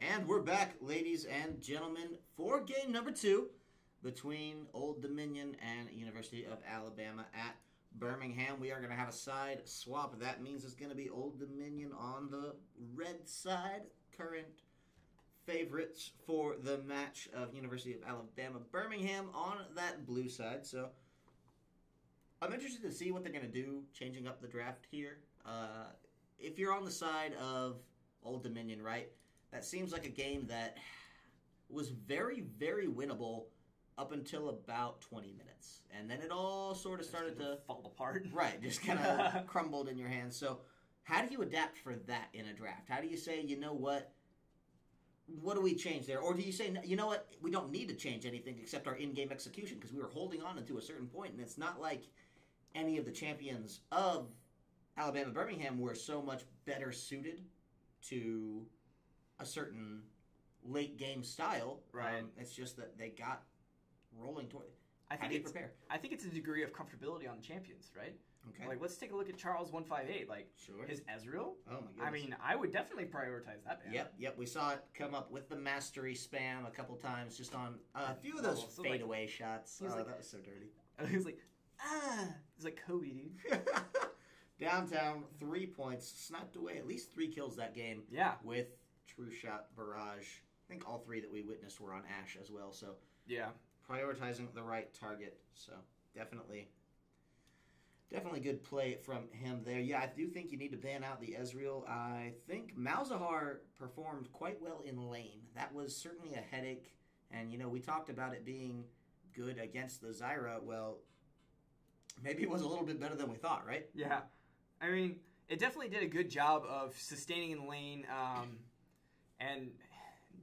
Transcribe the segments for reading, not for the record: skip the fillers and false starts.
And we're back, ladies and gentlemen, for game number 2 between Old Dominion and University of Alabama at Birmingham. We are going to have a side swap. That means it's going to be Old Dominion on the red side, current favorites for the match of University of Alabama Birmingham on that blue side. So I'm interested to see what they're going to do changing up the draft here. If you're on the side of Old Dominion, right, that seems like a game that was very, very winnable up until about 20 minutes. And then it all sort of started to fall apart. Right, just kind of crumbled in your hands. So how do you adapt for that in a draft? How do you say, you know what do we change there? Or do you say, you know what, we don't need to change anything except our in-game execution because we were holding on until a certain point, and it's not like any of the champions of Alabama Birmingham were so much better suited to a certain late game style. Right. It's just that they got rolling toward it. How do you prepare? I think it's a degree of comfortability on the champions, right? Okay. Like, let's take a look at Charles 158. Like, sure. His Ezreal. Oh my goodness. I mean, I would definitely prioritize that ban. Yep. We saw it come up with the mastery spam a couple times, just on a few of those fadeaway shots. Oh, that was so dirty. He was like, he's like Kobe, dude. Downtown, 3 points, sniped away at least 3 kills that game. Yeah. With True Shot, Barrage. I think all 3 that we witnessed were on Ashe as well. So yeah, prioritizing the right target. So definitely good play from him there. Yeah, I do think you need to ban out the Ezreal. I think Malzahar performed quite well in lane. That was certainly a headache. And, you know, we talked about it being good against the Zyra. Well, maybe it was a little bit better than we thought, right? Yeah. I mean, it definitely did a good job of sustaining in lane and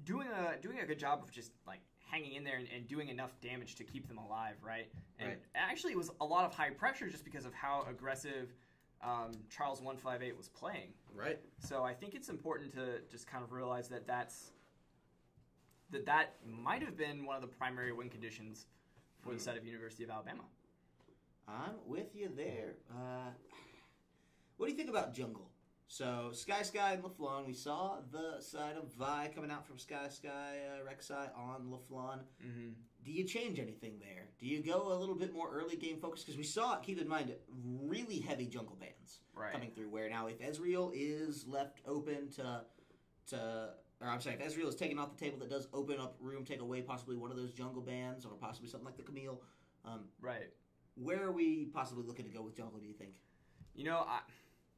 doing a good job of just, like, hanging in there and doing enough damage to keep them alive, right? And actually it was a lot of high pressure just because of how aggressive Charles 158 was playing. Right. So I think it's important to just kind of realize that that might have been one of the primary win conditions for the side of University of Alabama. I'm with you there. What do you think about jungle? So, Sky and LaFleur, we saw the side of Vi coming out from Sky, Rek'Sai on LaFleur. Mm-hmm. Do you change anything there? Do you go a little bit more early game focus? Because we saw, keep in mind, really heavy jungle bans coming through. Where now, if Ezreal is left open if Ezreal is taken off the table, that does open up room, take away possibly one of those jungle bans, or possibly something like the Camille. Where are we possibly looking to go with jungle, do you think? You know,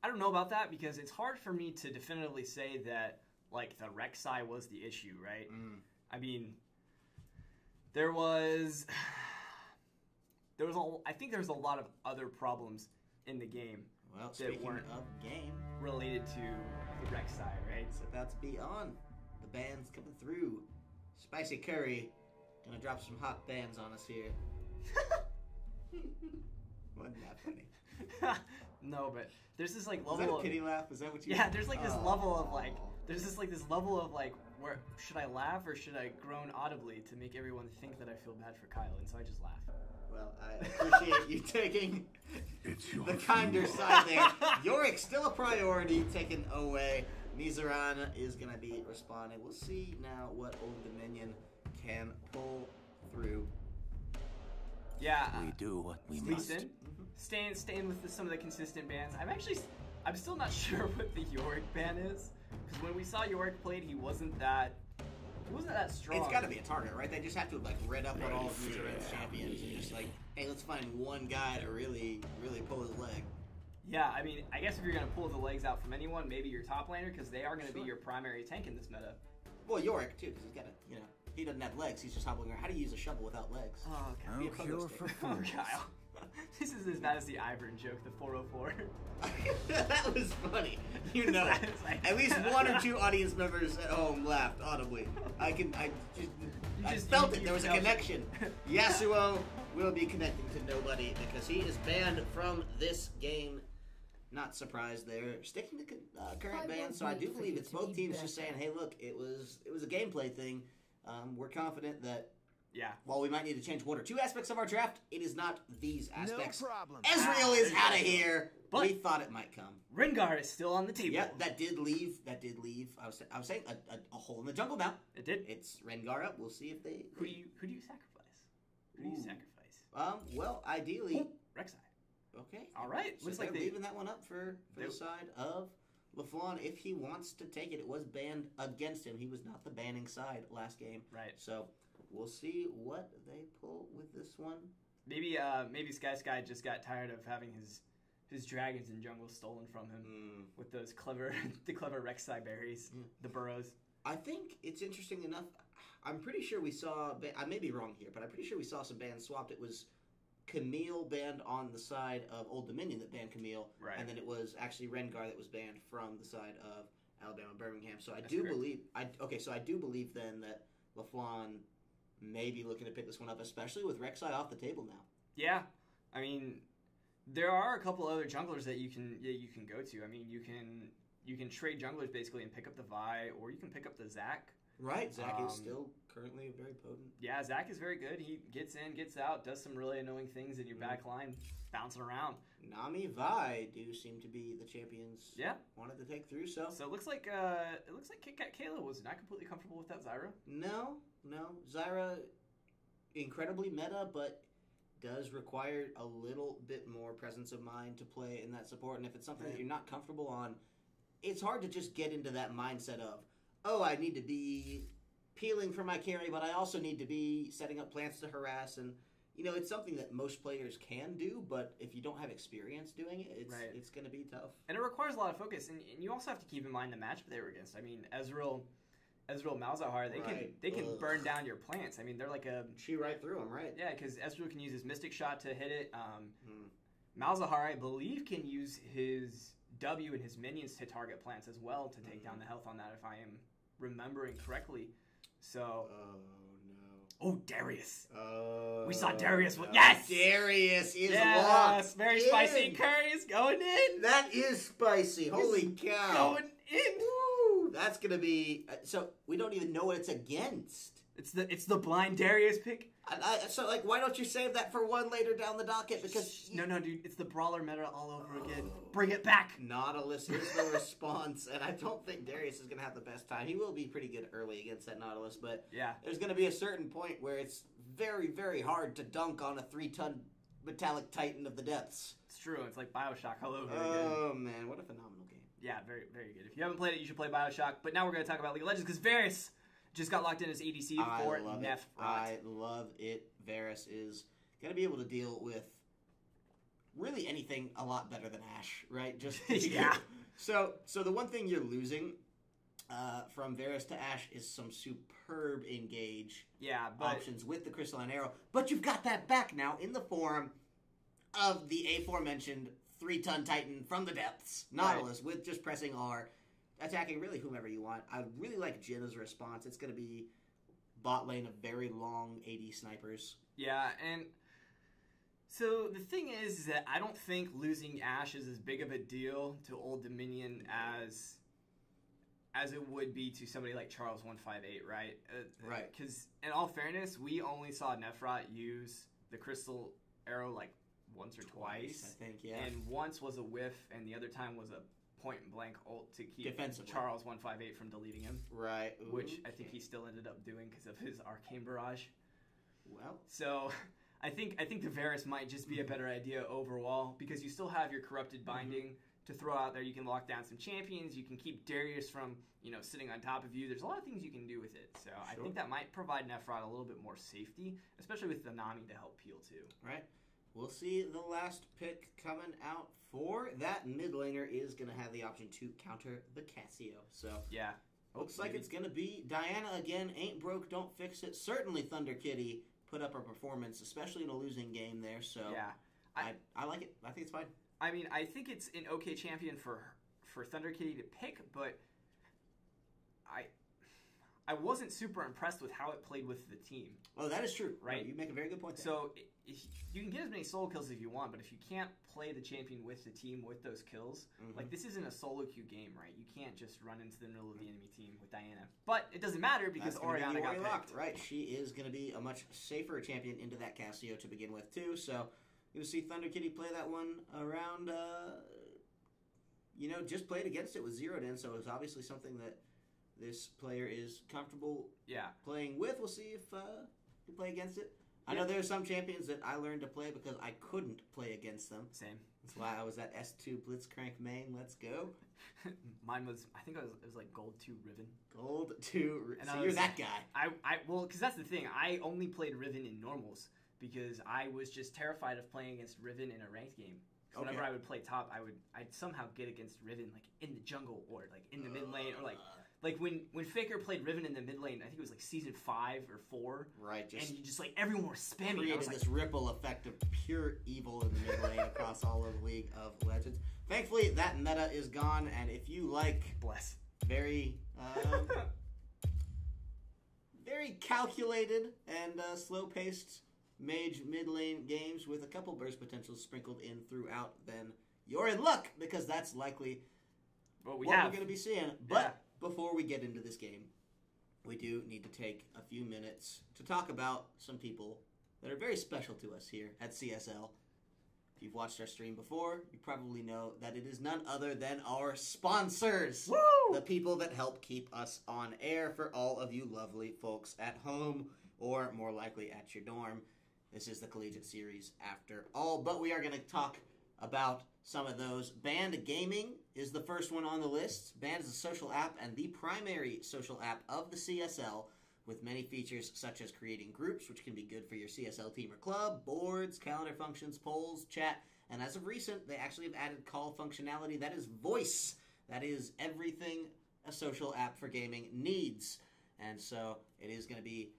I don't know about that because it's hard for me to definitively say that, like, the Rek'Sai was the issue, right? I mean, I think there was a lot of other problems in the game. Well, speaking of game, related to the Rek'Sai, right? It's about to be on. The bands coming through. Spicy Curry gonna drop some hot bands on us here. Wasn't that funny? No, but there's this like level Is that a of pity laugh? Is that what you? Yeah, there's like this level of like this level of like where should I laugh or should I groan audibly to make everyone think that I feel bad for Kyle, and so I just laugh. Well, I appreciate you taking the kinder side there. Yorick's still a priority, taken away. Mizaran is going to be responding. We'll see now what Old Dominion can pull through. Yeah. We do what we must. Staying with some of the consistent bans. I'm still not sure what the Yorick ban is. Because when we saw Yorick played, he wasn't that strong. It's got to be a target, right? They just have to have, like, read up on all of Mizaran's champions and just like, hey, let's find one guy to really, really pull his leg. Yeah, I mean, I guess if you're going to pull the legs out from anyone, maybe your top laner, because they are going to be your primary tank in this meta. Well, Yorick, too, because he's got he doesn't have legs. He's just hobbling around. How do you use a shovel without legs? Oh, God. No cure for fools. Kyle. This is as bad as the Ivern joke, the 404. That was funny. You know, at least one or two audience members at home laughed audibly. I felt it. There was a connection. Yasuo will be connecting to nobody because he is banned from this game. Not surprised there. Sticking to current ban, so I do believe it's both teams just saying, hey, look, it was a gameplay thing. We're confident that while we might need to change one or two aspects of our draft, it is not these aspects. No problem. Ezreal is out of here. But we thought it might come. Rengar is still on the table. Yeah, that did leave. I was saying a hole in the jungle now. It did. It's Rengar up. We'll see if they. Who do you sacrifice? Who do you sacrifice? Well, ideally. Rek'Sai. Okay. All right. So Looks they're like leaving that one up for the side of LaFlawn. If he wants to take it, it was banned against him. He was not the banning side last game. Right. So we'll see what they pull with this one. Maybe Sky just got tired of having his dragons in jungle stolen from him with those clever Rek'Sai berries, the burrows. I think it's interesting enough. I'm pretty sure we saw. I may be wrong here, but I'm pretty sure we saw some bans swapped. It was Camille banned on the side of Old Dominion that banned Camille, right. And then it was actually Rengar that was banned from the side of Alabama Birmingham. So I That's do correct. believe. So I do believe then that LaFlawn may be looking to pick this one up, especially with Rek'Sai off the table now. Yeah, I mean, there are a couple other junglers that you can go to. I mean, you can trade junglers basically and pick up the Vi, or you can pick up the Zac. Right, Zac is still currently very potent. Yeah, Zac is very good. He gets in, gets out, does some really annoying things in your back line, bouncing around. Nami, Vi do seem to be the champions. Yeah, wanted to take through. So it looks like Kit Kat Kayla was not completely comfortable with that Zyra. No, Zyra, incredibly meta, but does require a little bit more presence of mind to play in that support. And if it's something that you're not comfortable on, it's hard to just get into that mindset of, oh, I need to be peeling for my carry, but I also need to be setting up plants to harass. And, it's something that most players can do, but if you don't have experience doing it, it's going to be tough. And it requires a lot of focus. And you also have to keep in mind the matchup they were against. I mean, Ezreal Malzahar, they can burn down your plants. I mean, they're like a... Chew right through them, right? Yeah, because Ezreal can use his Mystic Shot to hit it. Malzahar, I believe, can use his W and his minions to target plants as well to take down the health on that, if I am remembering correctly. So... Oh, Darius. We saw Darius. Yes! Darius is locked. Very spicy. Curry is going in. That is spicy. Holy cow. Going in. Woo! That's going to be... So, we don't even know what it's against. It's the blind Darius pick. So, why don't you save that for one later down the docket? Because... No, dude. It's the brawler meta all over again. Bring it back. Nautilus is the response, and I don't think Darius is going to have the best time. He will be pretty good early against that Nautilus, but there's going to be a certain point where it's very, very hard to dunk on a 3-ton metallic titan of the depths. It's true. It's like Bioshock all over again. Oh, man. What a phenomenal game. Yeah, very, very good. If you haven't played it, you should play Bioshock. But now we're going to talk about League of Legends because Varus just got locked in as ADC for Nephrot. I love it. Varus is going to be able to deal with really anything a lot better than Ashe, right? Just yeah. So the one thing you're losing from Varus to Ashe is some superb engage options with the Crystalline Arrow. But you've got that back now in the form of the aforementioned 3-ton Titan from the depths, Nautilus, with just pressing R, attacking really whomever you want. I really like Jhin as a response. It's going to be bot lane of very long AD snipers. Yeah, and so the thing is that I don't think losing Ashe is as big of a deal to Old Dominion as it would be to somebody like Charles 158, right? Right. Because in all fairness, we only saw Nephrot use the Crystal Arrow once or twice. I think, yeah. And once was a whiff, and the other time was a point-blank ult to keep Charles 158 from deleting him. Right. Ooh, which I think he still ended up doing because of his Arcane Barrage. Well. So I think the Varus might just be a better idea overall because you still have your Corrupted Binding to throw out there. You can lock down some champions. You can keep Darius from, sitting on top of you. There's a lot of things you can do with it. So I think that might provide Nephrot a little bit more safety, especially with the Nami to help peel too. Right. We'll see the last pick coming out for that mid laner is going to have the option to counter the Cassio. So yeah, looks like it's going to be Diana again. Ain't broke, don't fix it. Certainly Thunder Kitty put up a performance, especially in a losing game there. So yeah, I like it. I think it's fine. I mean, I think it's an okay champion for Thunder Kitty to pick, but I wasn't super impressed with how it played with the team. Oh, that is true. Right? You make a very good point there. So you can get as many solo kills as you want, but if you can't play the champion with the team with those kills, this isn't a solo queue game, right? You can't just run into the middle of the enemy team with Diana. But it doesn't matter because Orianna got picked. Right, she is going to be a much safer champion into that Cassio to begin with, too. So you'll see Thunder Kitty play that one around just played against it with zeroed in, so it's obviously something that this player is comfortable playing with. We'll see if you play against it. I know there are some champions that I learned to play because I couldn't play against them. Same. That's why I was at S2 Blitzcrank main. Let's go. Mine was, I think it was like Gold 2 Riven. Gold 2 Riven. So you're that guy. Well, because that's the thing. I only played Riven in normals because I was just terrified of playing against Riven in a ranked game. So whenever I would play top, I'd somehow get against Riven like in the jungle or like in the mid lane or like when Faker played Riven in the mid lane, I think it was like season 5 or 4. Right, and you just like everyone was spamming. Created this ripple effect of pure evil in the mid lane across all of League of Legends. Thankfully, that meta is gone, and if you like very very calculated and slow-paced mage mid-lane games with a couple burst potentials sprinkled in throughout, then you're in luck, because that's likely what we're going to be seeing. But before we get into this game, we do need to take a few minutes to talk about some people that are very special to us here at CSL. If you've watched our stream before, you probably know that it is none other than our sponsors. Woo! The people that help keep us on air for all of you lovely folks at home, or more likely at your dorm. This is the Collegiate Series after all, but we are going to talk about some of those. Band Gaming is the first one on the list. Band is a social app and the primary social app of the CSL, with many features such as creating groups, which can be good for your CSL team or club, boards, calendar functions, polls, chat, and as of recent, they actually have added call functionality. That is voice. That is everything a social app for gaming needs. And so it is going to be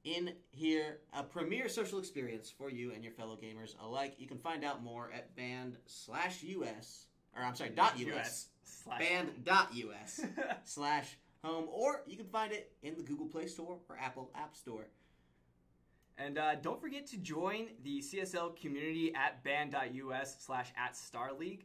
in here, a premier social experience for you and your fellow gamers alike. You can find out more at band.us band.us/home, or you can find it in the Google Play Store or Apple App Store. And don't forget to join the CSL community at band.us/@StarLeague.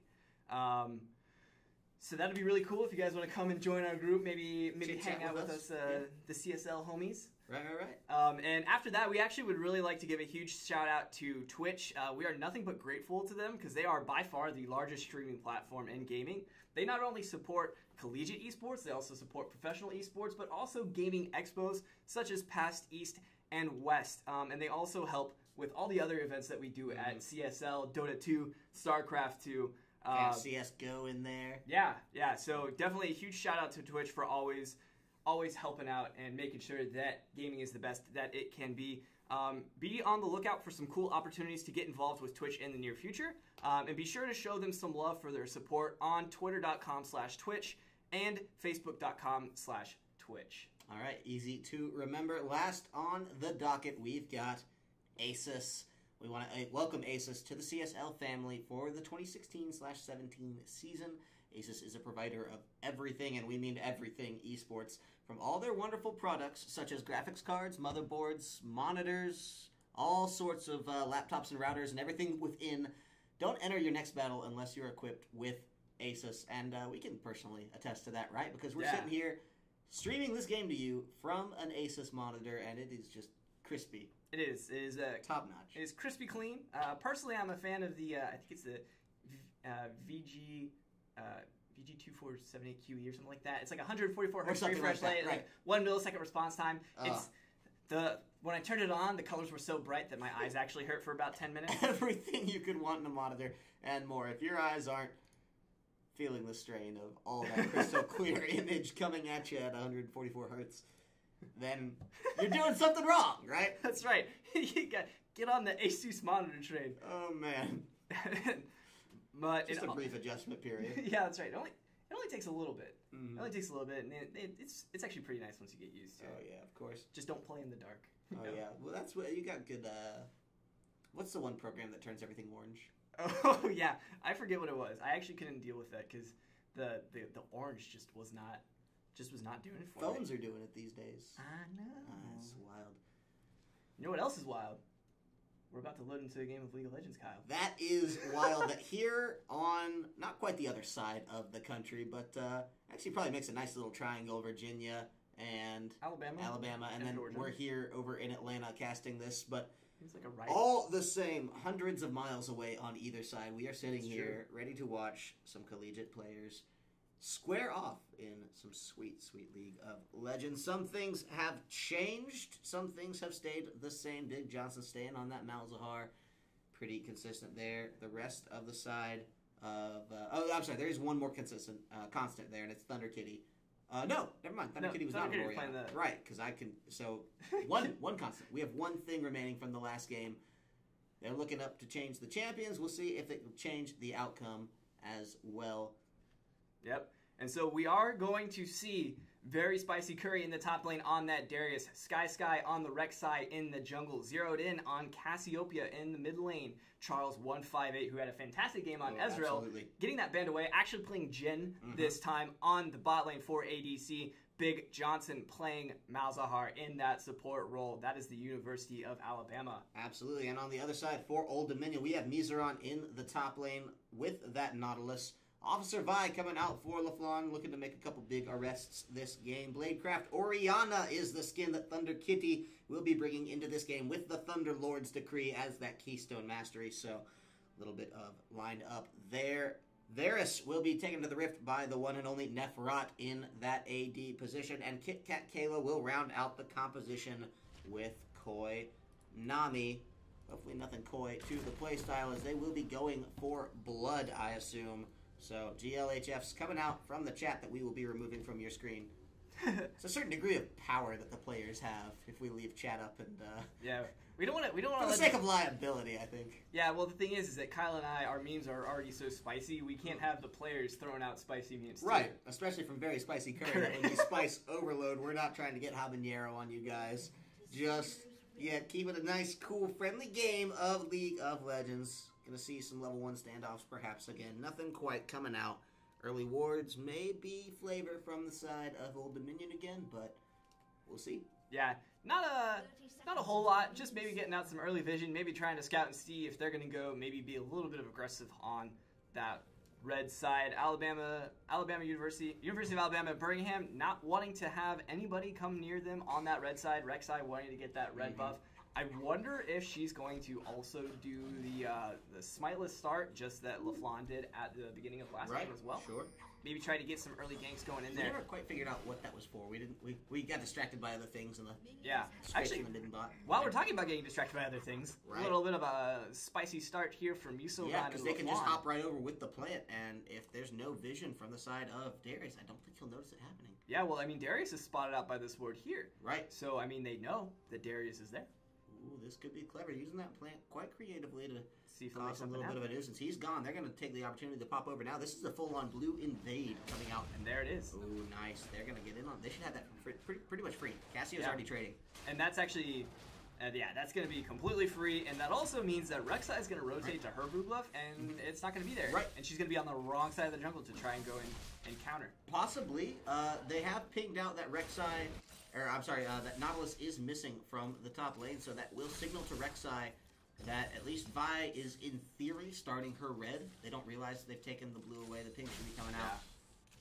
So that'd be really cool if you guys want to come and join our group, maybe hang out with us, the CSL homies. Right. And after that, we actually would really like to give a huge shout out to Twitch. We are nothing but grateful to them because they are by far the largest streaming platform in gaming. They not only support collegiate esports, they also support professional esports, but also gaming expos such as Past, East, and West. And they also help with all the other events that we do at CSL, Dota 2, StarCraft 2. And CSGO in there. Yeah. So definitely a huge shout out to Twitch for always helping out and making sure that gaming is the best that it can be. Be on the lookout for some cool opportunities to get involved with Twitch in the near future. And be sure to show them some love for their support on twitter.com/Twitch and facebook.com/Twitch. All right, easy to remember. Last on the docket, we've got Asus. We want to welcome Asus to the CSL family for the 2016/17 season. Asus is a provider of everything, and we mean everything esports, from all their wonderful products such as graphics cards, motherboards, monitors, all sorts of laptops and routers and everything within. Don't enter your next battle unless you're equipped with Asus, and we can personally attest to that, right? Because we're sitting here streaming this game to you from an Asus monitor, and it is just crispy. It is. It is top notch. It is crispy clean. Personally, I'm a fan of the. I think it's the VG2478QE or something like that. It's like 144 hertz refresh rate, like 1 millisecond response time. It's when I turned it on, the colors were so bright that my eyes actually hurt for about 10 minutes. Everything you could want in a monitor and more. If your eyes aren't feeling the strain of all that crystal clear image coming at you at 144 hertz. Then you're doing something wrong, right? That's right. You got get on the Asus monitor train. Oh man. But just a brief adjustment period. Yeah, that's right. It only takes a little bit. It only takes a little bit, and it's actually pretty nice once you get used to it. Oh yeah, of course. Just don't play in the dark. Oh yeah. Well, that's what you got. Good. What's the one program that turns everything orange? Oh yeah, I forget what it was. I actually couldn't deal with that because the orange just was not doing it for me. Phones are doing it these days. I know. It's wild. You know what else is wild? We're about to load into a game of League of Legends, Kyle. That is wild. That here on, not quite the other side of the country, but actually probably makes a nice little triangle, Virginia and Alabama, and then Georgia. We're here over in Atlanta casting this. But He's like a right. All the same, hundreds of miles away on either side. We are sitting That's here ready to watch some collegiate players square off in some sweet, sweet League of Legends. Some things have changed. Some things have stayed the same. Big Johnson staying on that Malzahar. Pretty consistent there. The rest of the side of... I'm sorry. There is one more constant there, and it's Thunder Kitty. No, never mind. Thunder Kitty was not Kitty Royale. Right, because I can... So, one constant. We have one thing remaining from the last game. They're looking up to change the champions. We'll see if they can change the outcome as well. Yep. And so we are going to see very spicy Curry in the top lane on that Darius. Sky on the Rex side in the jungle. Zeroed in on Cassiopeia in the mid lane. Charles 158, who had a fantastic game on Ezreal. Absolutely. Getting that band away. Actually playing Jhin this time on the bot lane for ADC. Big Johnson playing Malzahar in that support role. That is the University of Alabama. Absolutely. And on the other side, for Old Dominion, we have Mizeron in the top lane with that Nautilus. Officer Vi coming out for Laflamme, looking to make a couple big arrests this game. Bladecraft Oriana is the skin that Thunder Kitty will be bringing into this game with the Thunder Lord's Decree as that Keystone Mastery. So a little bit of lined up there. Varus will be taken to the Rift by the one and only Nefrot in that AD position. And Kit Kat Kayla will round out the composition with Koi Nami. Hopefully nothing Koi to the playstyle as they will be going for blood, I assume. So GLHF's coming out from the chat that we will be removing from your screen. It's a certain degree of power that the players have if we leave chat up and yeah, we don't want to. For the sake of liability, I think. Yeah, well, the thing is that Kyle and I, our memes are already so spicy. We can't have the players throwing out spicy memes. Right, too. especially from very spicy Curry. That would be spice overload. We're not trying to get habanero on you guys. Just keep it a nice, cool, friendly game of League of Legends. Gonna see some level 1 standoffs perhaps again. Nothing quite coming out. Early wards may be flavor from the side of Old Dominion again, but we'll see. Yeah, not a whole lot. Just maybe getting out some early vision, maybe trying to scout and see if they're gonna go. Maybe be a little bit of aggressive on that red side. Alabama University of Alabama, Birmingham, not wanting to have anybody come near them on that red side. Rex side wanting to get that red buff. I wonder if she's going to also do the smiteless start, just that Laflamme did at the beginning of last game as well. Sure. Maybe try to get some early ganks going in there. We never quite figured out what that was for. We got distracted by other things in the actually. While we're talking about getting distracted by other things, a little bit of a spicy start here from Yuso. Yeah, because they can just hop right over with the plant, and if there's no vision from the side of Darius, I don't think he'll notice it happening. Yeah, well, I mean, Darius is spotted out by this ward here. Right. So, I mean, they know that Darius is there. Ooh, this could be clever. Using that plant quite creatively to see if cause a little bit of a nuisance. He's gone. They're going to take the opportunity to pop over. Now, this is a full-on blue invade coming out. And there it is. Ooh, nice. They're going to get in on. They should have that pretty much free. Cassio's already trading. And that's actually... that's going to be completely free, and that also means that Rek'Sai is going to rotate to her blue buff, and it's not going to be there. Right. And she's going to be on the wrong side of the jungle to try and go and counter. Possibly. They have pinged out that Rek'Sai... that Nautilus is missing from the top lane, so that will signal to Rek'Sai that at least Vi is, in theory, starting her red. They don't realize they've taken the blue away. The pink should be coming out.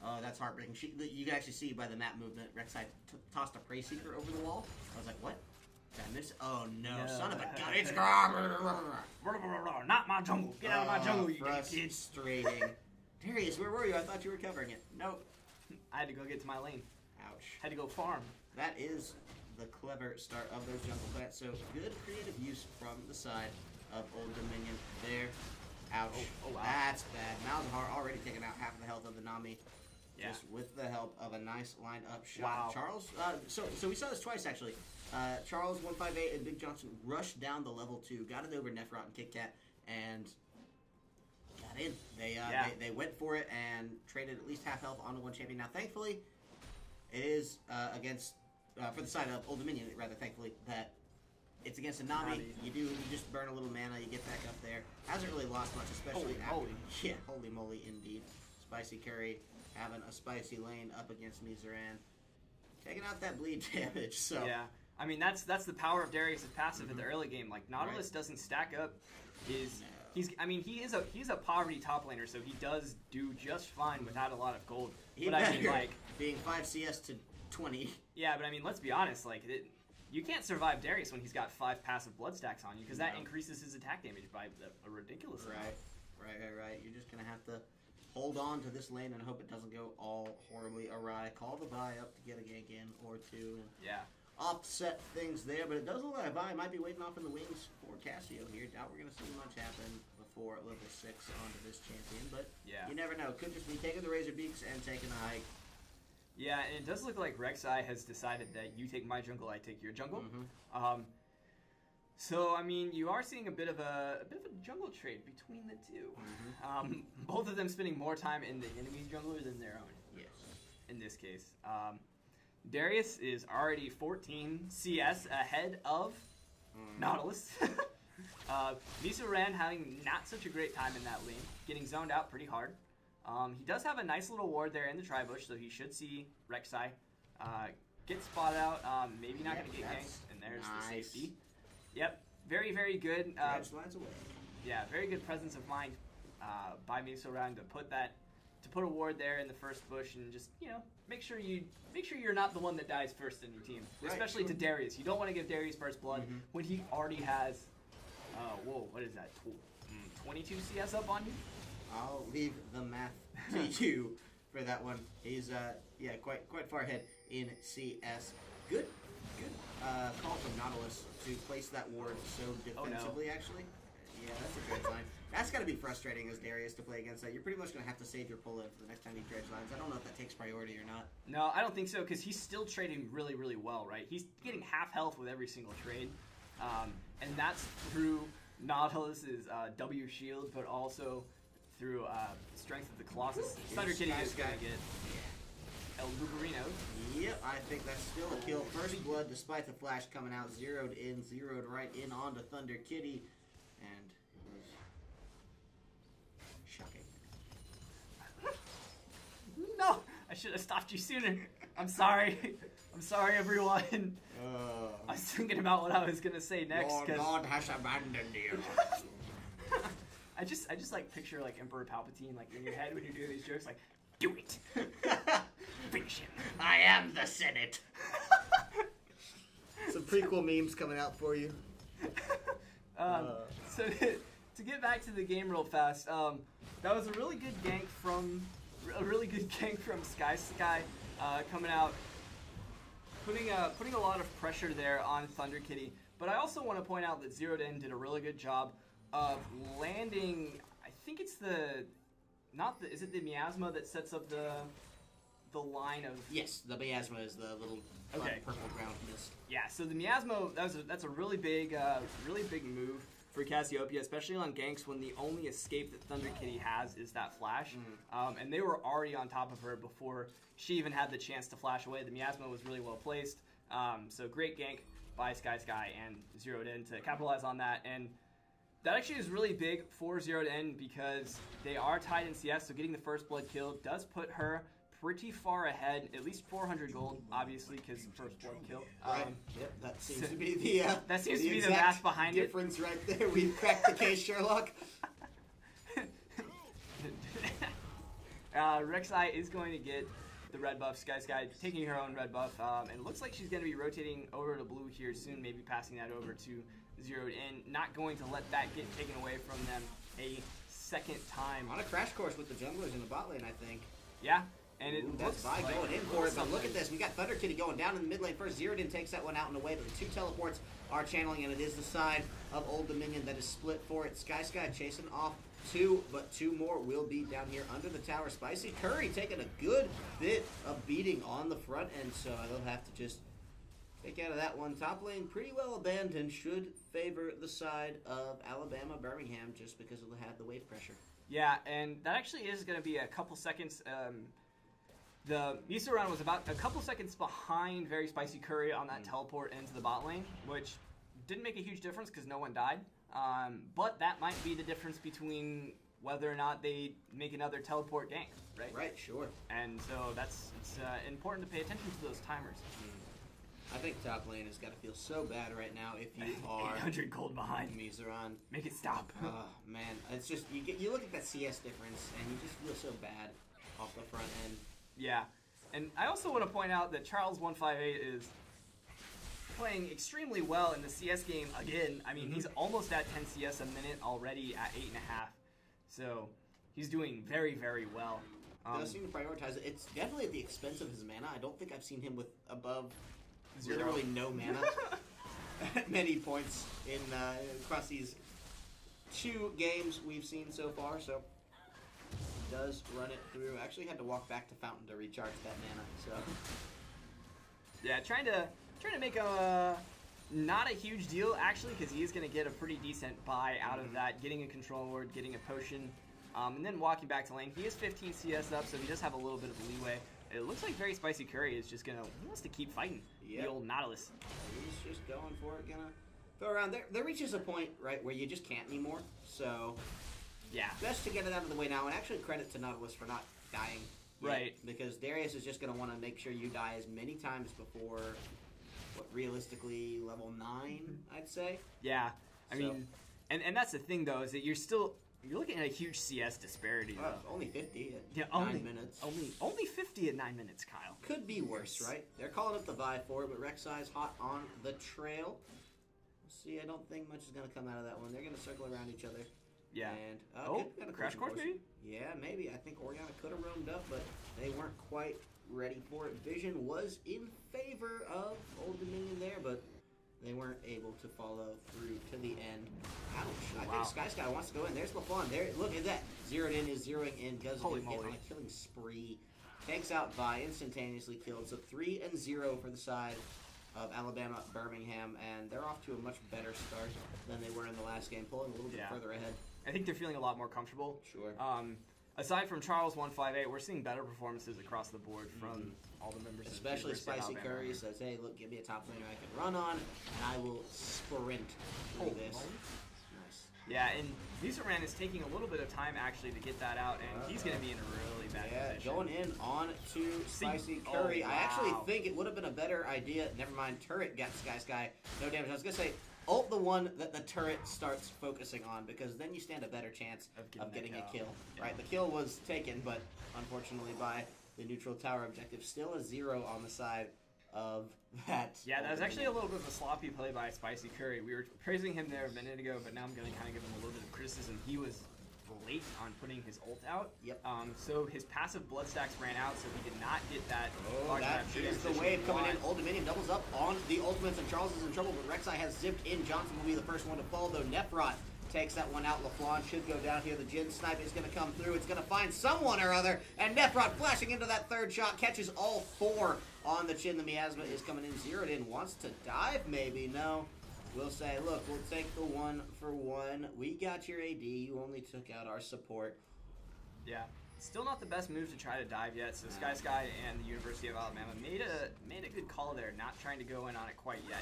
Oh, that's heartbreaking. You can actually see by the map movement, Rek'Sai tossed a Prey Seeker over the wall. I was like, what? Did I miss? Oh, no. Son of a gun. It's not my jungle. Get out of my jungle, you kids. Frustrating. Darius, where were you? I thought you were covering it. Nope. I had to go get to my lane. Ouch. Had to go farm. That is the clever start of those jungle plants. So good creative use from the side of Old Dominion there. Ouch. Oh wow. That's bad. Malzahar already taking out half of the health of the Nami. Yeah. Just with the help of a nice lined up shot. Wow. Charles, so we saw this twice actually. Charles 158 and Big Johnson rushed down the level 2, got it over Nefrot and Kit Kat, and got in. They went for it and traded at least half health onto one champion. Now, thankfully, it is against for the side of Old Dominion. Rather, thankfully, that it's against a Nami. You just burn a little mana, you get back up there. Hasn't really lost much, especially holy moly, indeed. Spicy Curry having a spicy lane up against Mizeran, taking out that bleed damage. So yeah. I mean, that's the power of Darius' passive in the early game. Like, Nautilus doesn't stack up. He's a poverty top laner, so he does do just fine without a lot of gold. But I mean, like, being 5 CS to 20. Yeah, but I mean, let's be honest. Like, you can't survive Darius when he's got 5 passive blood stacks on you, because that No. increases his attack damage by a ridiculous amount. Right. You're just going to have to hold on to this lane and hope it doesn't go all horribly awry. Call the Vi up to get a gank in or two. And Yeah. offset things there, but it does look like Vi might be waiting off in the wings for Cassio here. Doubt we're going to see much happen before level 6 onto this champion, but Yeah. you never know. Could just be taking the Razor Beaks and taking a hike. Yeah, and it does look like Rek'Sai has decided that you take my jungle, I take your jungle. So I mean, you are seeing a bit of a jungle trade between the two. Both of them spending more time in the enemy's jungler than their own. Yes. In this case, Darius is already 14 CS ahead of Nautilus. Misoran having not such a great time in that lane, getting zoned out pretty hard. He does have a nice little ward there in the tri-bush, so he should see Rek'Sai get spotted out. Maybe not going to get ganked, and there's the safety. Yep, very, very good. Dredge lines away. Yeah, very good presence of mind by Misoran to put a ward there in the first bush, and just make sure you're not the one that dies first in your team, especially to Darius. You don't want to give Darius first blood when he already has. Whoa, what is that? 22 CS up on you. I'll leave the math to you for that one. He's quite far ahead in CS. Good call from Nautilus to place that ward so defensively. Actually, yeah, that's a dredge line. That's got to be frustrating as Darius to play against that. You're pretty much going to have to save your pull in for the next time you dredge lines. I don't know if that takes priority or not. No, I don't think so, because he's still trading really, really well, right? He's getting half health with every single trade, and that's through Nautilus's W shield, but also through strength of the Colossus. Thunder Kitty is going to get El Bugarino. Yep, I think that's still a kill. First blood, despite the flash coming out, zeroed right in onto Thunder Kitty, and it was shocking. No, I should have stopped you sooner. I'm sorry. I'm sorry, everyone. I was thinking about what I was gonna say next. Your God has abandoned you. I just like picture like Emperor Palpatine like in your head when you're doing these jokes, like, do it. Finish him. I am the Senate. Some prequel memes coming out for you. So to get back to the game real fast, that was a really good gank from Sky coming out, putting a lot of pressure there on Thunder Kitty. But I also want to point out that Zero Den did a really good job of landing. I think it's is it the miasma that sets up the line of... Yes, the miasma is the little purple ground mist. Yeah, so the miasma, that's a really big move for Cassiopeia, especially on ganks when the only escape that Thunder Kitty has is that flash. And they were already on top of her before she even had the chance to flash away. The miasma was really well placed. So great gank by Sky and Zero Den to capitalize on that. And that actually is really big for Zero Den because they are tied in CS, so getting the first blood kill does put her pretty far ahead, at least 400 gold, obviously, because first blood kill. Yep, that seems to be the math behind difference right there. We've cracked the case, Sherlock. Rek'Sai is going to get the red buff. Sky taking her own red buff, and it looks like she's going to be rotating over to blue here soon, maybe passing that over to Zero Den. Not going to let that get taken away from them a second time. On a crash course with the junglers in the bot lane, I think. Yeah. And it looks Vi like going in for it, but look at this. We got Thunder Kitty going down in the mid lane first. Zero Den takes that one out and away, but the 2 teleports are channeling, and it is the side of Old Dominion that is split for it. Sky chasing off 2, but 2 more will be down here under the tower. Spicy Curry taking a good bit of beating on the front end, so they'll have to just take out of that one. Top lane pretty well abandoned, should favor the side of Alabama Birmingham just because it'll have the wave pressure. Yeah, and that actually is going to be a couple seconds. The Misoran was about a couple seconds behind Very Spicy Curry on that teleport into the bot lane, which didn't make a huge difference because no one died. But that might be the difference between whether or not they make another teleport gank, right? Right, sure. And so it's important to pay attention to those timers. I think top lane has got to feel so bad right now if you are 800 gold behind Misoran. Make it stop. Oh man, it's just you look at that CS difference and you just feel so bad off the front end. Yeah, and I also want to point out that Charles 158 is playing extremely well in the CS game again. I mean, he's almost at 10 CS a minute already at 8.5. So he's doing very, very well. Does seem to prioritize it. It's definitely at the expense of his mana. I don't think I've seen him with above 0. literally no mana at many points in across these 2 games we've seen so far. So does run it through. Actually had to walk back to Fountain to recharge that mana. So yeah, trying to make a not a huge deal actually, because he is going to get a pretty decent buy out of that, getting a control ward, getting a potion. And then walking back to lane. He is 15 CS up, so he does have a little bit of leeway. It looks like Very Spicy Curry is just he wants to keep fighting the old Nautilus. He's just going for it, gonna go around. There reaches a point, right, where you just can't anymore. So, yeah. Best to get it out of the way now, and actually credit to Nautilus for not dying. Yet, right. Because Darius is just going to want to make sure you die as many times before, realistically, level 9, I'd say. Yeah. I mean, and that's the thing, though, is that you're looking at a huge CS disparity. Only 50 at 9 minutes. Only 50 at 9 minutes, Kyle. Could be worse, right? They're calling up the Vi for it, but Rek'Sai is hot on the trail. See, I don't think much is going to come out of that one. They're going to circle around each other. Yeah. And Crash Course maybe? Yeah, maybe. I think Orianna could have roamed up, but they weren't quite ready for it. Vision was in favor of Old Dominion there, but they weren't able to follow through to the end. Ouch. I think Sky wants to go in. There's LaFon. There, look at that. Zeroed in is zeroing in. Does get on a killing spree. Takes out Vi, instantaneously killed. So 3-0 for the side of Alabama, Birmingham, and they're off to a much better start than they were in the last game, pulling a little bit further ahead. I think they're feeling a lot more comfortable. Sure. Aside from Charles 158, we're seeing better performances across the board from all the members. Especially Spicy Curry says, "Hey, look, give me a top laner I can run on, and I will sprint through this." Nice. Yeah, and Visaran is taking a little bit of time actually to get that out, and he's going to be in a really bad position. Going in on to Spicy Curry. Oh, wow. I actually think it would have been a better idea. Never mind, turret got Sky. No damage. I was going to say, ult the one that the turret starts focusing on, because then you stand a better chance of getting a kill. Yeah. Right, the kill was taken, but unfortunately by the neutral tower objective. Still a 0 on the side of that. Yeah, that was actually a little bit of a sloppy play by Spicy Curry. We were praising him there a minute ago, but now I'm going to kind of give him a little bit of criticism. He was late on putting his ult out. Yep. So his passive blood stacks ran out, so he did not get that. That is the wave coming in. Old Dominion doubles up on the ultimates, and Charles is in trouble, but Rek'Sai has zipped in. Johnson will be the first one to fall, though. Nephrot takes that one out. LaFlawn should go down here. The Jin snipe is going to come through. It's going to find someone or other, and Nephrot flashing into that third shot, catches all 4 on the chin. The miasma is coming in, zeroed in, wants to dive maybe. No. We'll say, look, we'll take the 1 for 1. We got your AD. You only took out our support. Yeah. Still not the best move to try to dive yet, so Sky and the University of Alabama made a good call there, not trying to go in on it quite yet,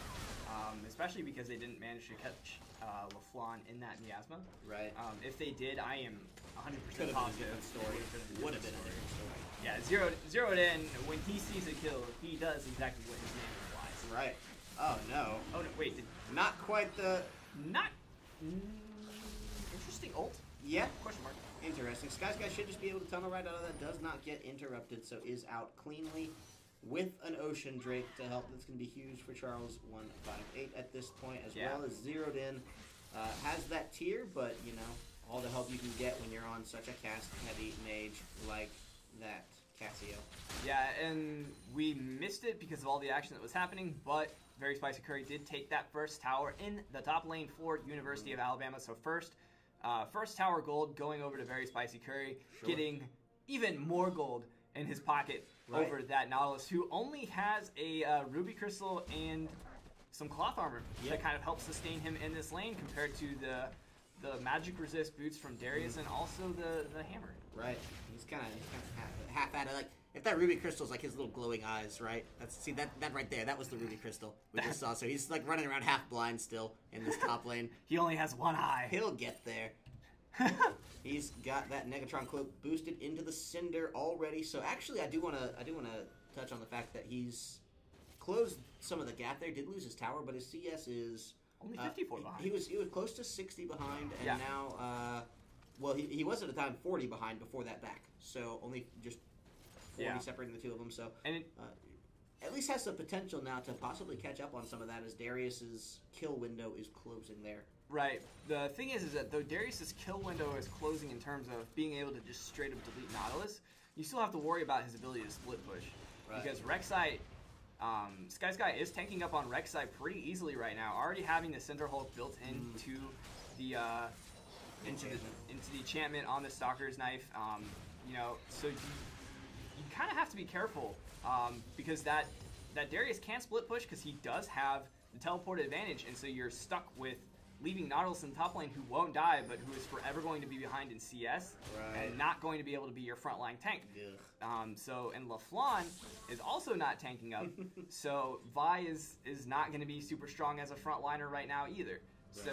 especially because they didn't manage to catch LaFlawn in that miasma. Right. If they did, I am 100% positive. Would have been a different story. Yeah, zeroed in. When he sees a kill, he does exactly what his name implies. Right. Oh no. Oh no! Wait. Not quite the. Not. Interesting ult. Yeah. Question mark. Interesting. Sky should just be able to tunnel right out of that. Does not get interrupted, so is out cleanly with an Ocean Drake to help. That's going to be huge for Charles 158 at this point, as well as zeroed in. Has that tier, but you know, all the help you can get when you're on such a cast-heavy mage like that. Cassio. Yeah, and we missed it because of all the action that was happening, but Very Spicy Curry did take that first tower in the top lane for University of Alabama. So first tower gold going over to Very Spicy Curry, getting even more gold in his pocket over that Nautilus, who only has a Ruby Crystal and some cloth armor that kind of helps sustain him in this lane compared to the magic resist boots from Darius and also the hammer. Right. He's kind of half at it. Like, if that Ruby Crystal's like his little glowing eyes, right? See that right there. That was the Ruby Crystal we just saw. So he's like running around half blind still in this top lane. He only has one eye. He'll get there. He's got that Negatron cloak boosted into the Cinder already. So actually, I do want to touch on the fact that he's closed some of the gap there. Did lose his tower, but his CS is only 54 behind. He was close to 60 behind, and now. Well, he was at the time 40 behind before that back, so only just 40 separating the two of them. So, and at least has the potential now to possibly catch up on some of that as Darius's kill window is closing there. Right. The thing is that though Darius's kill window is closing in terms of being able to just straight up delete Nautilus, you still have to worry about his ability to split push. Right. Because Rek'Sai, Sky is tanking up on Rek'Sai pretty easily right now, already having the Center Hulk built into the into the enchantment on the Stalker's Knife. You know, so you kind of have to be careful because that Darius can split push because he does have the teleport advantage, and so you're stuck with leaving Nautilus in the top lane who won't die, but who is forever going to be behind in CS and not going to be able to be your frontline tank. And LaFlawn is also not tanking up, so Vi is not going to be super strong as a frontliner right now either. So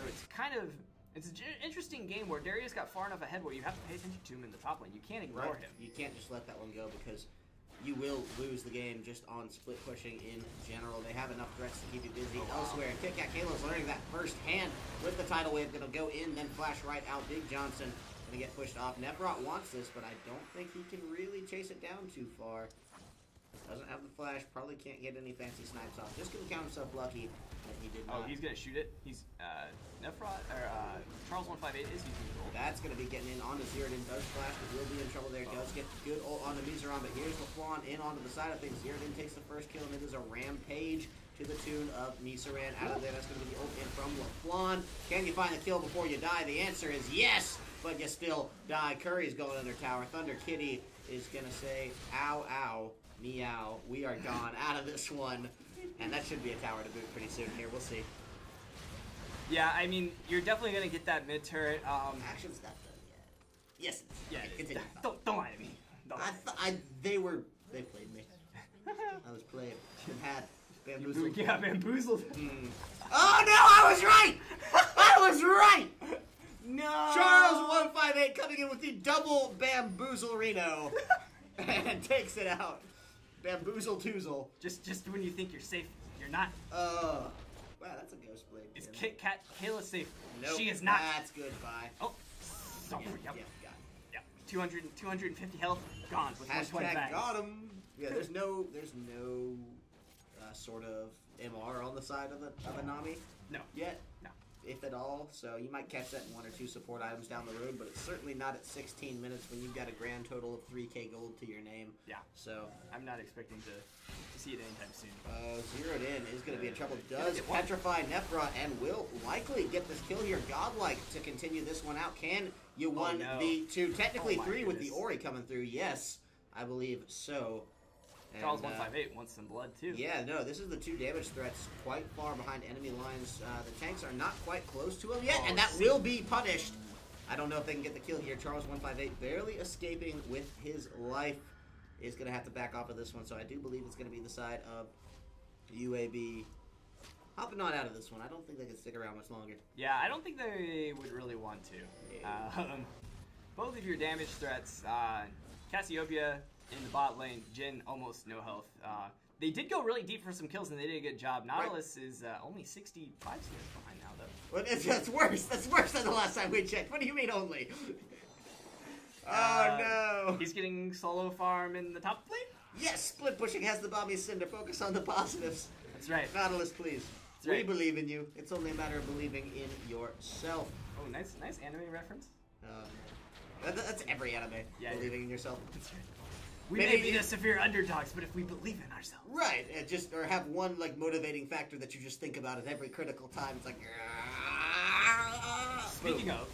it's an interesting game where Darius got far enough ahead where you have to pay attention to him in the top lane. You can't ignore him. You can't just let that one go because you will lose the game just on split pushing in general. They have enough threats to keep you busy elsewhere. And Kit Kat Kalo's learning that firsthand with the tidal wave. Going to go in, then flash right out. Big Johnson going to get pushed off. Nevrot wants this, but I don't think he can really chase it down too far. Doesn't have the flash. Probably can't get any fancy snipes off. Just going to count himself lucky that he did not. Oh, he's going to shoot it. He's Nevrot, or Charles 158 is using the ult. That's going to be getting in onto Zierodin. Does flash, but will be in trouble there. Does get good ult onto Mizeron, but here's LaFlawn in onto the side of things. Zierodin takes the first kill, and it is a rampage to the tune of Mizeron out of there. That's going to be the ult in from LaFlawn. Can you find the kill before you die? The answer is yes, but you still die. Curry's going under tower. Thunder Kitty is going to say, ow, ow, meow. We are gone out of this one. And that should be a tower to boot pretty soon here. We'll see. Yeah, I mean, you're definitely going to get that mid-turret. Action's not done yet. Yes, yeah, continue. Don't lie to me. They played me. I was played and had bamboozled. Yeah, bamboozled. Oh no, I was right! I was right! No! Charles 158 coming in with the double bamboozle Reno and takes it out. Bamboozle Toozle. Just when you think you're safe, you're not. Wow, that's a ghost blade. Is Kit Kat Kayla safe? Nope, she is not. That's goodbye. Oh, Yep, got it. Yep. 250 health, gone with 120 Hashtag bags. got him. Yeah, there's no sort of MR on the side of a Nami. No. Yet. No. If at all, so you might catch that in 1 or 2 support items down the road, but it's certainly not at 16 minutes when you've got a grand total of 3k gold to your name. Yeah. So I'm not expecting to see it anytime soon. Zeroed in is going to be in trouble. Does petrify Nephra and will likely get this kill here. Godlike to continue this one out. Can you won the 2, technically 3 with the Ori coming through? Yes, I believe so. And, Charles 158 wants some blood too. Yeah, no, this is the 2 damage threats quite far behind enemy lines. The tanks are not quite close to him yet, and that will be punished. I don't know if they can get the kill here. Charles 158 barely escaping with his life is going to have to back off of this one, so I do believe it's going to be the side of UAB. Hopping on out of this one. I don't think they can stick around much longer. Yeah, I don't think they would really want to. Yeah. Both of your damage threats, Cassiopeia in the bot lane, Jhin almost no health. They did go really deep for some kills, and they did a good job. Nautilus is only 65 CS behind now, though. Well, that's worse. That's worse than the last time we checked. What do you mean only? Oh, no. He's getting solo farm in the top lane? Yes, split pushing has the Bomby Cinder. Focus on the positives. That's right. Nautilus, please. That's right. We believe in you. It's only a matter of believing in yourself. Oh, nice anime reference. That's every anime. Yeah, believing in yourself. That's right. We may be the severe underdogs, but if we believe in ourselves. Right. Or have one like motivating factor that you just think about at every critical time. It's like. Speaking of.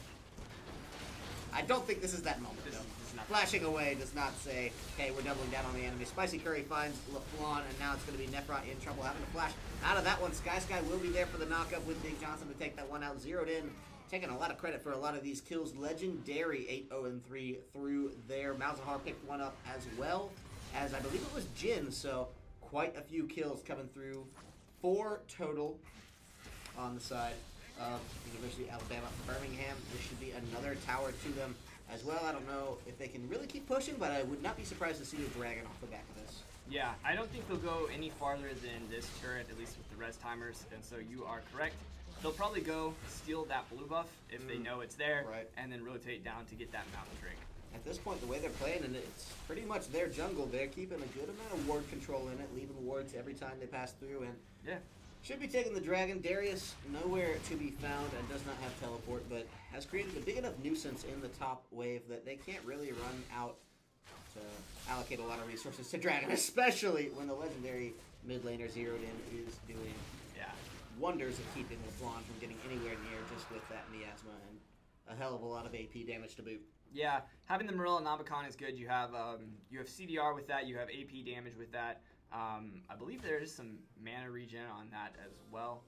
I don't think this is that moment, though. Flashing away does not say, hey, we're doubling down on the enemy. Spicy Curry finds LaFlawn, and now it's going to be Nephra in trouble having to flash out of that one. Sky will be there for the knockup with Big Johnson to take that one out. Zeroed in, taking a lot of credit for a lot of these kills. Legendary 8-0-3 through there. Malzahar picked one up as well as, I believe it was Jhin, so quite a few kills coming through. 4 total on the side of University of Alabama. Birmingham, this should be another tower to them as well. I don't know if they can really keep pushing, but I would not be surprised to see a dragon off the back of this. Yeah, I don't think they'll go any farther than this turret, at least with the res timers, and so you are correct. They'll probably go steal that blue buff if they know it's there, and then rotate down to get that mountain drink. At this point, the way they're playing, and it's pretty much their jungle. They're keeping a good amount of ward control in it, leaving wards every time they pass through, and should be taking the dragon. Darius nowhere to be found and does not have teleport, but has created a big enough nuisance in the top wave that they can't really run out to allocate a lot of resources to dragon, especially when the legendary mid laner zeroed in is doing wonders of keeping LeBlanc from getting anywhere near just with that miasma and a hell of a lot of AP damage to boot. Yeah, having the Marilla Nabicon is good. You have CDR with that. You have AP damage with that. I believe there is some mana regen on that as well.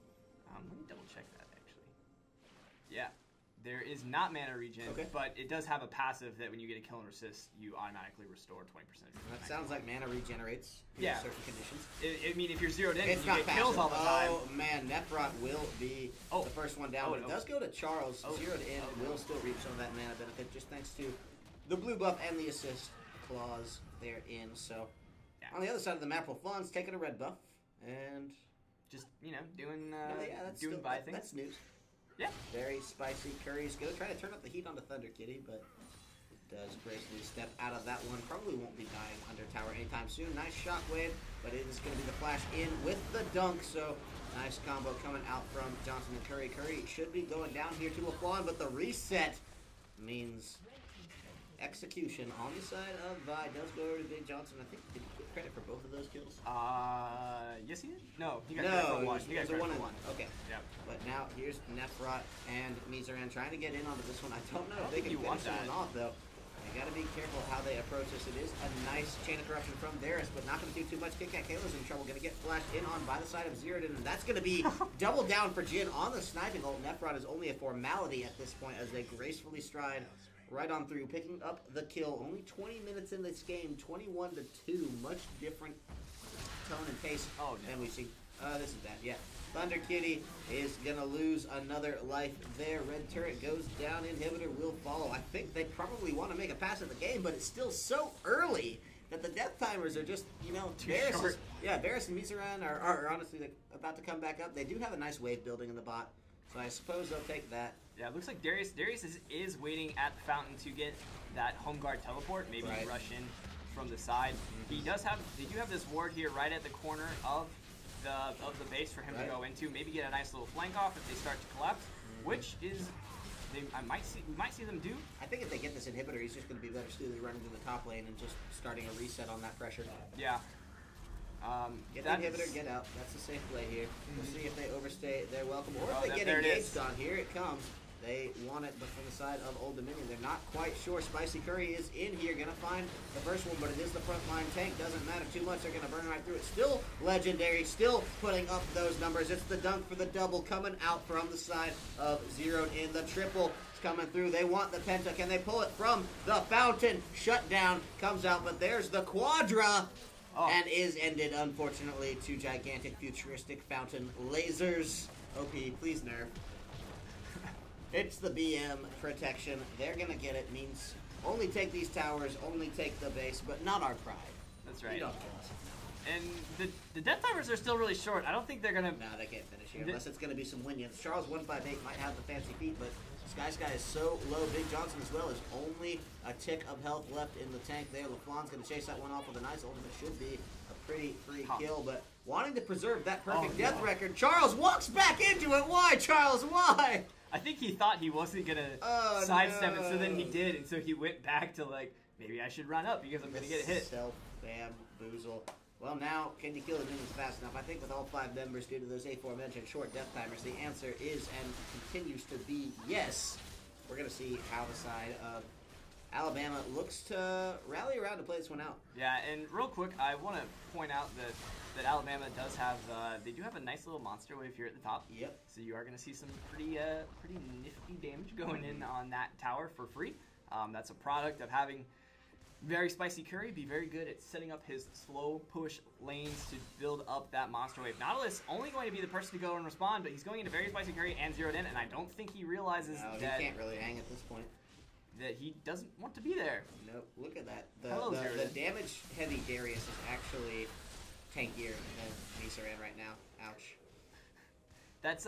Let me double check that actually. Yeah, there is not mana regen, but it does have a passive that when you get a kill and resist, you automatically restore 20%. That sounds like mana regenerates in certain conditions. I mean, if you're zeroed in, you get kills all the time. Oh man, Nephrot will be the first one down. But it does go to Charles. Zeroed in will still reap some of that mana benefit just thanks to the blue buff and the assist clause therein. So on the other side of the map, LaFlawn's taking a red buff and just doing things. That's news. Yeah. Very spicy. Curry's going to try to turn up the heat onto Thunder Kitty, but it does gracefully step out of that one. Probably won't be dying under tower anytime soon. Nice shockwave, but it is going to be the flash in with the dunk, so nice combo coming out from Johnson and Curry. Curry should be going down here to LaFlawn, but the reset means execution on the side of Vi. Does go over to Big Johnson. I think, did he get credit for both of those kills? Yes he did? No, he got credit for one. He got credit for one. Okay. Yep. But now here's Nephrot and Mizaran trying to get in onto this one. I don't know if they can finish this one off, though. They got to be careful how they approach this. It is a nice chain of corruption from Darius, but not going to do too much. Kit Kat Kayla's in trouble. Going to get flashed in on by the side of Zerodin, and that's going to be double down for Jin on the sniping ult. Nephrot is only a formality at this point as they gracefully stride right on through, picking up the kill. Only 20 minutes in this game, 21-2. Much different tone and pace than we've seen. This is bad, yeah. Thunder Kitty is going to lose another life there. Red turret goes down. Inhibitor will follow. I think they probably want to make a pass at the game, but it's still so early that the death timers are just, Varus. Yeah, Varus and Mizaran are honestly about to come back up. They do have a nice wave building in the bot, so I suppose they'll take that. Yeah, it looks like Darius is waiting at the fountain to get that home guard teleport. Maybe rush in from the side. They do have this ward here right at the corner of the base for him to go into. Maybe get a nice little flank off if they start to collapse, which is we might see them do. I think if they get this inhibitor, he's just going to be better suited running to the top lane and just starting a reset on that pressure. Yeah. Get the inhibitor, get out. That's the safe play here. We'll see if they overstay their welcome, or if they get engaged on. Here it comes. They want it, but from the side of Old Dominion, they're not quite sure. Spicy Curry is in here, gonna find the first one, but it is the frontline tank. Doesn't matter too much. They're gonna burn right through it. Still legendary, still putting up those numbers. It's the dunk for the double coming out from the side of Zeroed in. The triple is coming through. They want the penta. Can they pull it from the fountain? Shutdown comes out, but there's the quadra. And is ended, unfortunately, to gigantic futuristic fountain lasers. OP, please nerf. It's the BM protection. They're going to get it. Means only take these towers, only take the base, but not our pride. That's right. You don't kill us. And the death timers are still really short. I don't think they're going to... No, they can't finish here unless it's going to be some winions. Charles 158 might have the fancy feet, but Sky is so low. Big Johnson as well is only a tick of health left in the tank there. LaFlawn's going to chase that one off with a nice ultimate. Should be a pretty free kill, but wanting to preserve that perfect death record, Charles walks back into it. Why, Charles? Why? I think he thought he wasn't going to sidestep it, so then he did, and so he went back to, maybe I should run up because I'm going to get a hit. Self-bamboozle. Well, now, can you kill the minions fast enough? I think with all 5 members due to those aforementioned short death timers, the answer is and continues to be yes. We're going to see how the side of Alabama looks to rally around to play this one out. Yeah, and real quick, I want to point out that Alabama does have, they do have a nice little monster wave here at the top. Yep. So you are going to see some pretty nifty damage going in on that tower for free. That's a product of having very spicy Curry be very good at setting up his slow push lanes to build up that monster wave. Nautilus only going to be the person to go and respond, but he's going into very spicy Curry and zeroed in, and I don't think he realizes that he can't really hang at this point. That he doesn't want to be there. Nope. Look at that. The damage-heavy Darius is actually tankier than Mizaran right now. Ouch. That's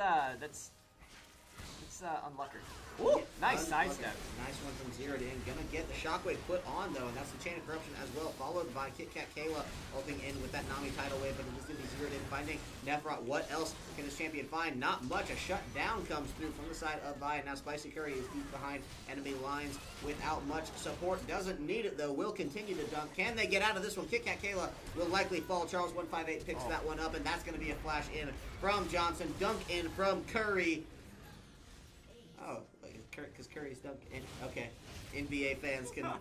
It's unlucky. Ooh, Nice sidestep. Nice one from Zeroed In. Gonna get the shockwave put on though, and that's the Chain of Corruption as well, followed by Kit Kat Kayla helping in with that Nami tidal wave, but it is gonna be Zeroed In finding Nephrot. What else can this champion find? Not much. A shutdown comes through from the side of Vi, and now Spicy Curry is deep behind enemy lines without much support. Doesn't need it though. Will continue to dunk. Can they get out of this one? Kit Kat Kayla will likely fall. Charles 158 picks that one up, and that's gonna be a flash in from Johnson. Dunk in from Curry. Oh, because Curry's dunking. Okay, NBA fans can laugh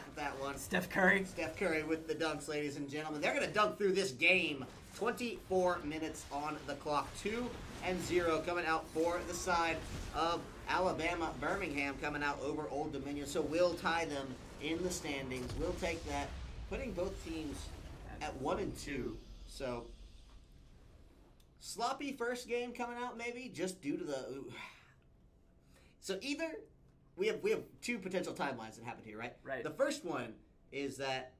at that one. Steph Curry. Steph Curry with the dunks, ladies and gentlemen. They're going to dunk through this game. 24 minutes on the clock. 2-0 coming out for the side of Alabama. Birmingham coming out over Old Dominion. So we'll tie them in the standings. We'll take that, putting both teams at 1-2. So sloppy first game coming out, maybe just due to the. So either we have two potential timelines that happened here, right? Right. The first one is that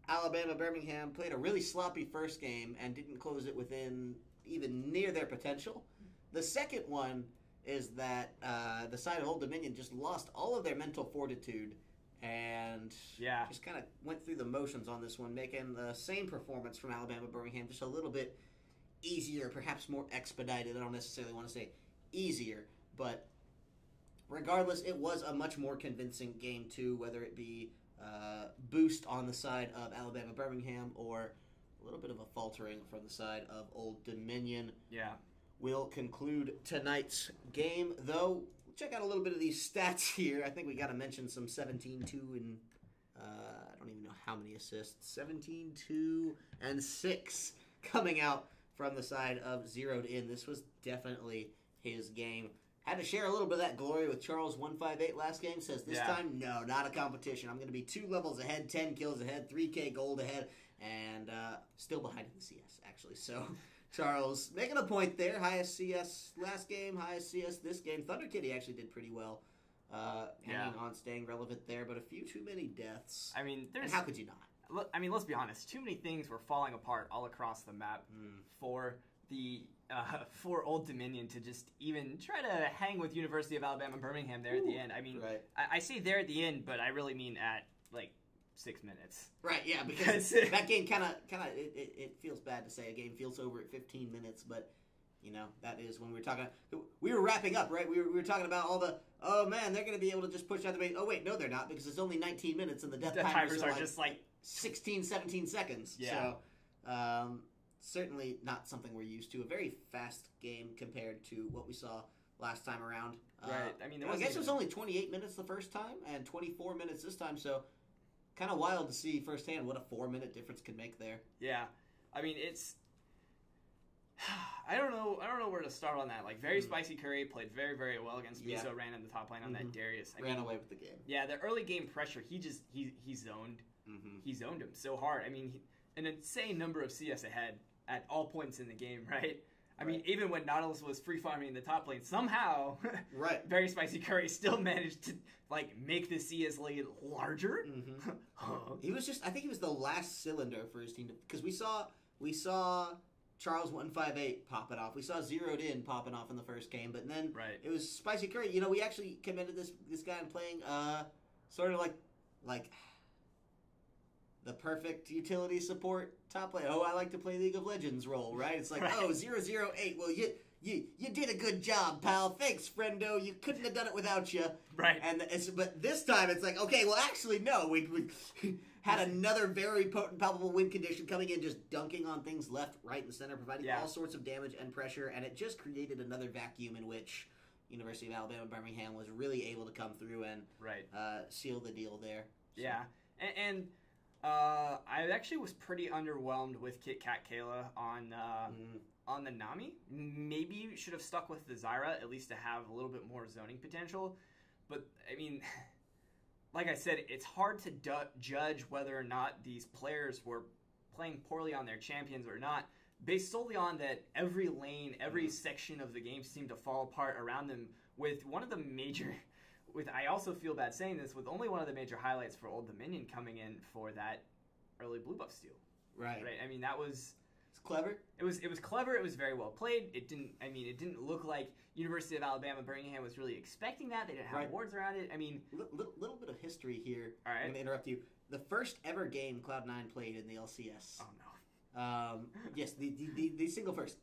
Alabama Birmingham played a really sloppy first game and didn't close it within even near their potential. The second one is that the side of Old Dominion just lost all of their mental fortitude and just kind of went through the motions on this one, making the same performance from Alabama Birmingham just a little bit easier, perhaps more expedited. I don't necessarily want to say easier, but regardless, it was a much more convincing game too, whether it be boost on the side of Alabama Birmingham or a little bit of a faltering from the side of Old Dominion. Yeah. We'll conclude tonight's game, though. Check out a little bit of these stats here. I think we got to mention some 17-2 and I don't even know how many assists. 17-2 and 6 coming out from the side of Zeroed In. This was definitely his game. Had to share a little bit of that glory with Charles 158 last game. Says this time, no, not a competition. I'm going to be 2 levels ahead, 10 kills ahead, 3K gold ahead, and still behind in the CS, actually. So Charles making a point there. Highest CS last game, highest CS this game. Thunder Kitty actually did pretty well. Hanging on, staying relevant there, but a few too many deaths. I mean, and how could you not? I mean, let's be honest. Too many things were falling apart all across the map for for Old Dominion to just even try to hang with University of Alabama Birmingham there at the end. I mean, I say there at the end, but I really mean at like 6 minutes. Right, yeah, because that game kind of it feels bad to say a game feels over at 15 minutes, but you know, that is when we were wrapping up, right? We were talking about all the, oh man, they're going to be able to just push out the bait. Oh wait, no they're not, because it's only 19 minutes and the death timers are just like 16, 17 seconds. Yeah. So, certainly not something we're used to. A very fast game compared to what we saw last time around. Right. I mean, I guess it was only 28 minutes the first time and 24 minutes this time, so kind of wild to see firsthand what a 4-minute difference can make there. Yeah. I mean, it's I don't know where to start on that. Like, very Spicy Curry played very, very well against Miso, ran in the top lane on that Darius. Ran away with the game. Yeah, the early game pressure, he zoned. He zoned him so hard. I mean, an insane number of CS ahead at all points in the game, right? I mean, even when Nautilus was free farming in the top lane, somehow, very Spicy Curry still managed to like make the CS lead larger. He was I think he was the last cylinder for his team, because we saw Charles 158 popping off. We saw Zeroed In popping off in the first game, but then it was Spicy Curry. You know, we actually commended this guy on playing sort of like the perfect utility support top lane. Oh, I like to play League of Legends role, right? It's like, 008. Well, you did a good job, pal. Thanks, friendo. You couldn't have done it without you. Right. But this time it's like, okay, well, actually, no. We had another very potent, palpable win condition coming in, just dunking on things left, right, and center, providing all sorts of damage and pressure, and it just created another vacuum in which University of Alabama Birmingham was really able to come through and seal the deal there. So. Yeah, and I actually was pretty underwhelmed with Kit Kat Kayla on the Nami. Maybe should have stuck with the Zyra, at least to have a little bit more zoning potential. But, I mean, like I said, it's hard to judge whether or not these players were playing poorly on their champions or not, based solely on that every lane, every section of the game seemed to fall apart around them, with one of the major... I also feel bad saying this, with only one of the major highlights for Old Dominion coming in for that early blue buff steal. Right. I mean, that was... It's clever. It was clever. It was very well played. It didn't look like University of Alabama Birmingham was really expecting that. They didn't have awards around it. I mean, little bit of history here. All right. I'm gonna interrupt you. The first ever game Cloud9 played in the LCS. Oh no. Yes, the single first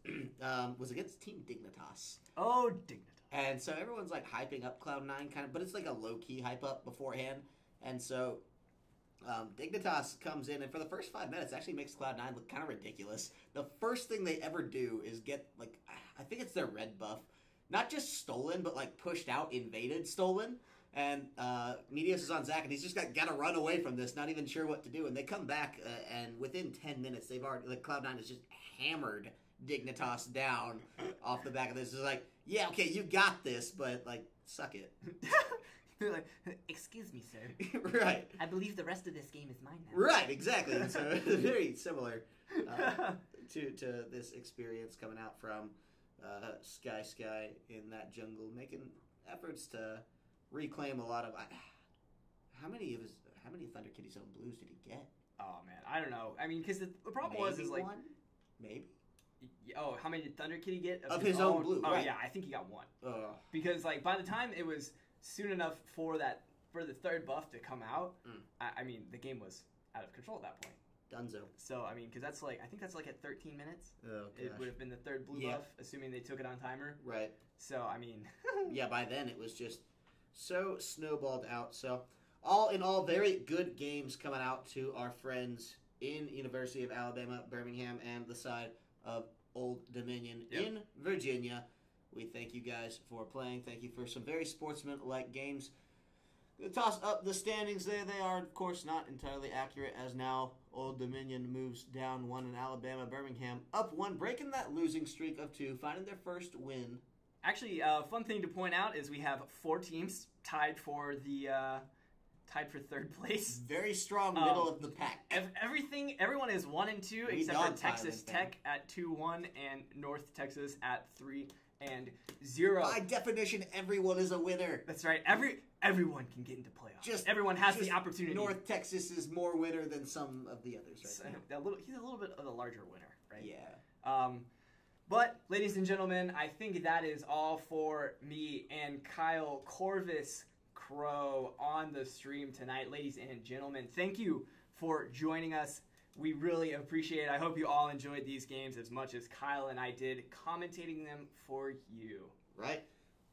was against Team Dignitas. Oh, Dignitas. And so everyone's like hyping up Cloud9 kind of, but it's like a low key hype up beforehand. And so Dignitas comes in, and for the first 5 minutes, actually makes Cloud9 look kind of ridiculous. The first thing they ever do is get, like, I think it's their red buff, not just stolen, but like pushed out, invaded, stolen. And Medios is on Zach, and he's just got to run away from this, not even sure what to do. And they come back, and within 10 minutes, they've already, like, Cloud9 has just hammered Dignitas down off the back of this. It's like, yeah, okay, you got this, but, like, suck it. They're like, excuse me, sir. Right. I believe the rest of this game is mine now. Right, exactly. And so very similar to this experience coming out from Sky in that jungle, making efforts to reclaim a lot of. How many Thunder Kitty Zone Blues did he get? Oh man, I don't know. I mean, because the problem is like one? Maybe. Oh, how many did Thunder Kitty get of his own blue? Oh right. yeah, I think he got one. Because like by the time it was soon enough for the third buff to come out, I mean the game was out of control at that point. Dunzo. So I mean, because that's like I think that's like at 13 minutes. Oh, it would have been the third blue buff, assuming they took it on timer. Right. So I mean. Yeah, by then it was just so snowballed out. So all in all, very good games coming out to our friends in University of Alabama, Birmingham, and the side of Old Dominion in Virginia. We thank you guys for playing. Thank you for some very sportsman-like games. Gonna toss up the standings there. They are, of course, not entirely accurate, as now Old Dominion moves down 1 in Alabama, Birmingham up 1, breaking that losing streak of 2, finding their first win. Actually, fun thing to point out is we have 4 teams tied for third place. Very strong middle of the pack. Everyone is 1 and 2 except for Texas Tech at 2-1 and North Texas at 3-0. By definition, everyone is a winner. That's right. Everyone can get into playoffs. Everyone has the opportunity. North Texas is more winner than some of the others right now. He's a little bit of a larger winner, right? Yeah. But, ladies and gentlemen, I think that is all for me and Kyle Corvus Crow on the stream tonight. Ladies and gentlemen, thank you for joining us. We really appreciate it. I hope you all enjoyed these games as much as Kyle and I did commentating them for you. Right.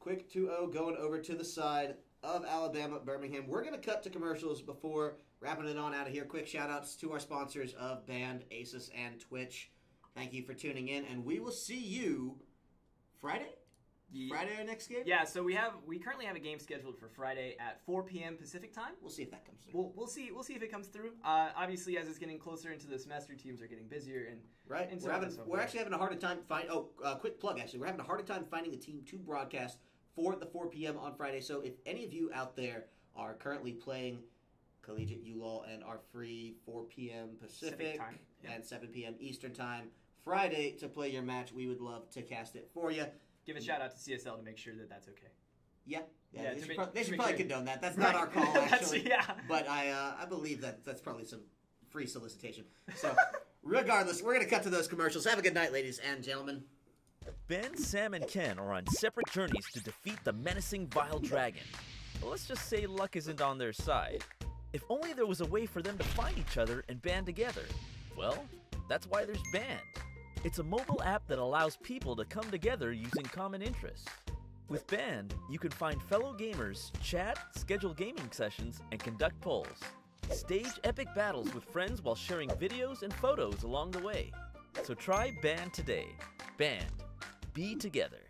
Quick 2-0 going over to the side of Alabama, Birmingham. We're going to cut to commercials before wrapping it on out of here. Quick shout-outs to our sponsors of Band, Asus, and Twitch. Thank you for tuning in, and we will see you Friday? Friday our next game? Yeah, so we currently have a game scheduled for Friday at 4 p.m. Pacific time. We'll see if that comes through. We'll see if it comes through. Obviously, as it's getting closer into the semester, teams are getting busier and right. And we're actually having a harder time quick plug actually. We're having a harder time finding a team to broadcast for the 4 p.m. on Friday. So if any of you out there are currently playing Collegiate ULoL and are free 4 p.m. Pacific time. And 7 p.m. Eastern time Friday to play your match, we would love to cast it for you. Give a shout out to CSL to make sure that that's okay. Yeah, they should probably condone that. That's not our call, actually. But I believe that's probably some free solicitation. So, regardless, we're going to cut to those commercials. Have a good night, ladies and gentlemen. Ben, Sam, and Ken are on separate journeys to defeat the menacing Vile Dragon. But let's just say luck isn't on their side. If only there was a way for them to find each other and band together. Well, that's why there's Band. It's a mobile app that allows people to come together using common interests. With Band, you can find fellow gamers, chat, schedule gaming sessions, and conduct polls. Stage epic battles with friends while sharing videos and photos along the way. So try Band today. Band. Be together.